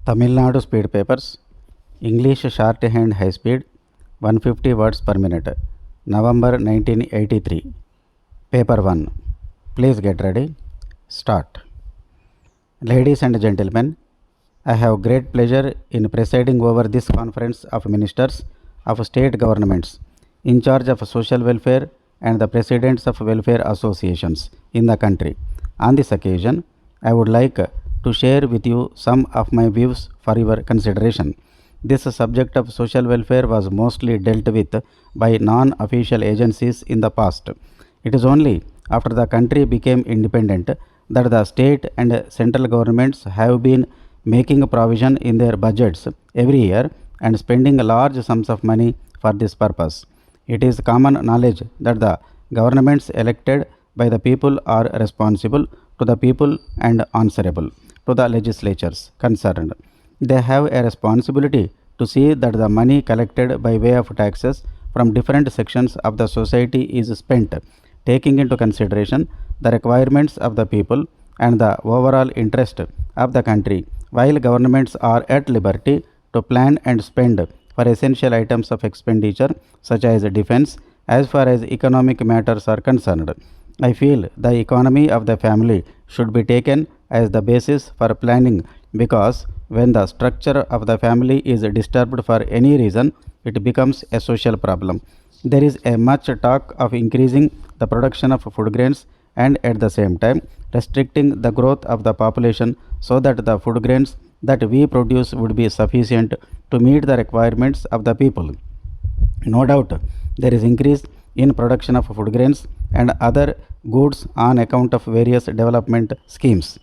Tamil Nadu speed papers, English shorthand high speed, 150 words per minute, November 1983. Paper 1. Please get ready. Start. Ladies and gentlemen, I have great pleasure in presiding over this conference of ministers of state governments in charge of social welfare and the presidents of welfare associations in the country. On this occasion, I would like to share with you some of my views for your consideration. This subject of social welfare was mostly dealt with by non-official agencies in the past. It is only after the country became independent that the state and central governments have been making provision in their budgets every year and spending large sums of money for this purpose. It is common knowledge that the governments elected by the people are responsible to the people and answerable to the legislatures concerned. They have a responsibility to see that the money collected by way of taxes from different sections of the society is spent, taking into consideration the requirements of the people and the overall interest of the country, while governments are at liberty to plan and spend for essential items of expenditure such as defense as far as economic matters are concerned. I feel the economy of the family should be taken as the basis for planning, because when the structure of the family is disturbed for any reason, it becomes a social problem. There is a much talk of increasing the production of food grains and at the same time restricting the growth of the population so that the food grains that we produce would be sufficient to meet the requirements of the people. No doubt there is increase in production of food grains and other goods on account of various development schemes.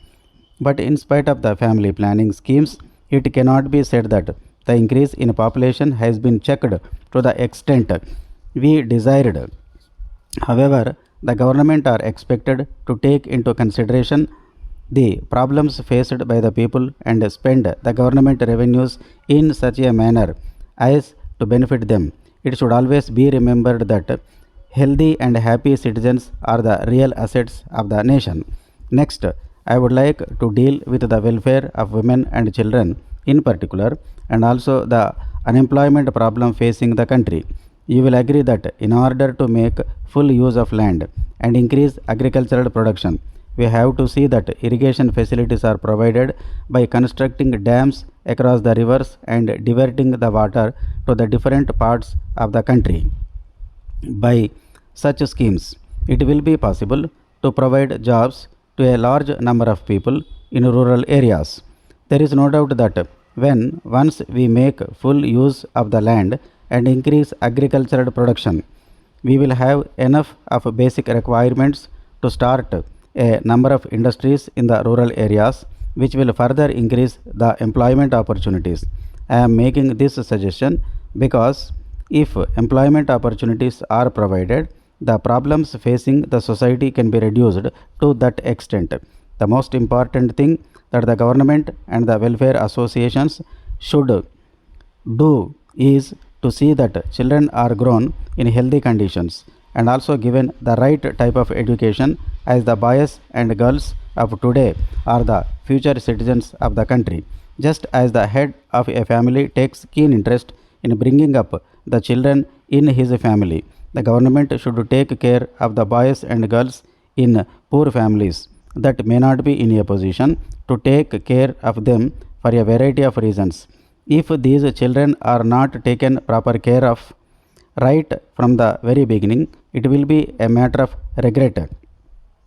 But in spite of the family planning schemes, it cannot be said that the increase in population has been checked to the extent we desired. However, the government are expected to take into consideration the problems faced by the people and spend the government revenues in such a manner as to benefit them. It should always be remembered that healthy and happy citizens are the real assets of the nation. Next, I would like to deal with the welfare of women and children in particular, and also the unemployment problem facing the country. You will agree that in order to make full use of land and increase agricultural production, we have to see that irrigation facilities are provided by constructing dams across the rivers and diverting the water to the different parts of the country. By such schemes, it will be possible to provide jobs to a large number of people in rural areas. There is no doubt that when once we make full use of the land and increase agricultural production, we will have enough of basic requirements to start a number of industries in the rural areas, which will further increase the employment opportunities. I am making this suggestion because if employment opportunities are provided, the problems facing the society can be reduced to that extent. The most important thing that the government and the welfare associations should do is to see that children are grown in healthy conditions and also given the right type of education, as the boys and girls of today are the future citizens of the country. Just as the head of a family takes keen interest in bringing up the children in his family, the government should take care of the boys and girls in poor families that may not be in a position to take care of them for a variety of reasons. If these children are not taken proper care of right from the very beginning, it will be a matter of regret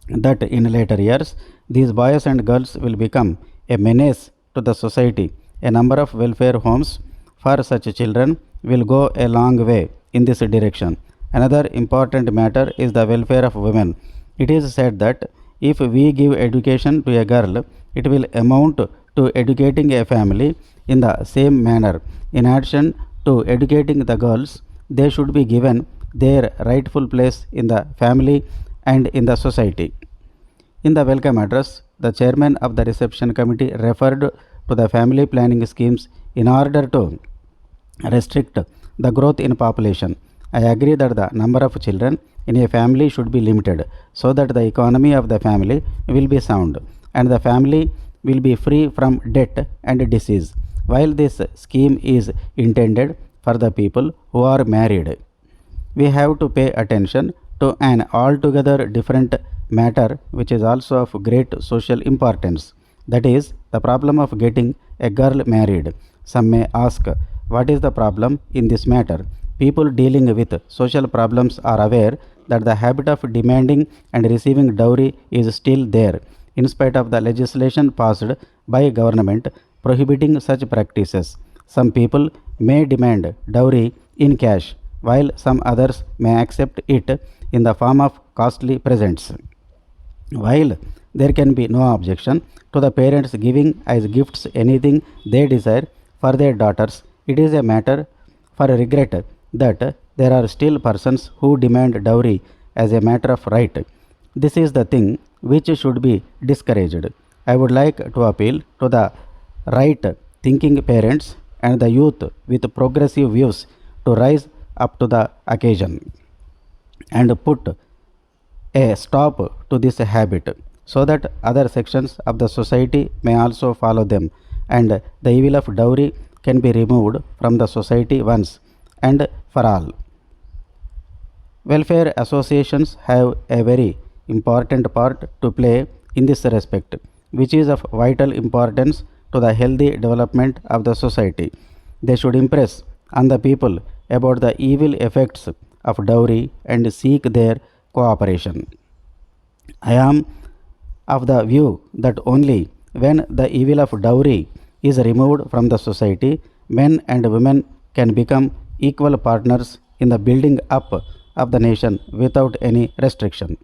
that in later years these boys and girls will become a menace to the society. A number of welfare homes for such children will go a long way in this direction. Another important matter is the welfare of women. It is said that if we give education to a girl, it will amount to educating a family in the same manner. In addition to educating the girls, they should be given their rightful place in the family and in the society. In the welcome address, the chairman of the reception committee referred to the family planning schemes in order to restrict the growth in population. I agree that the number of children in a family should be limited so that the economy of the family will be sound and the family will be free from debt and disease. while this scheme is intended for the people who are married. We have to pay attention to an altogether different matter which is also of great social importance. That is the problem of getting a girl married. Some may ask, what is the problem in this matter? People dealing with social problems are aware that the habit of demanding and receiving dowry is still there, in spite of the legislation passed by government prohibiting such practices. Some people may demand dowry in cash, while some others may accept it in the form of costly presents. While there can be no objection to the parents giving as gifts anything they desire for their daughters, it is a matter for regret that there are still persons who demand dowry as a matter of right. This is the thing which should be discouraged. I would like to appeal to the right thinking parents and the youth with progressive views to rise up to the occasion and put a stop to this habit, so that other sections of the society may also follow them, and the evil of dowry can be removed from the society once and for all. Welfare associations have a very important part to play in this respect, which is of vital importance to the healthy development of the society. They should impress on the people about the evil effects of dowry and seek their cooperation. I am of the view that only when the evil of dowry is removed from the society, men and women can become equal partners in the building up of the nation without any restriction.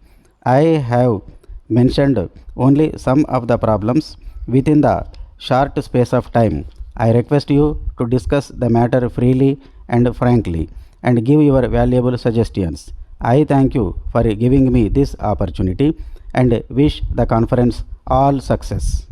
I have mentioned only some of the problems within the short space of time. I request you to discuss the matter freely and frankly and give your valuable suggestions. I thank you for giving me this opportunity and wish the conference all success.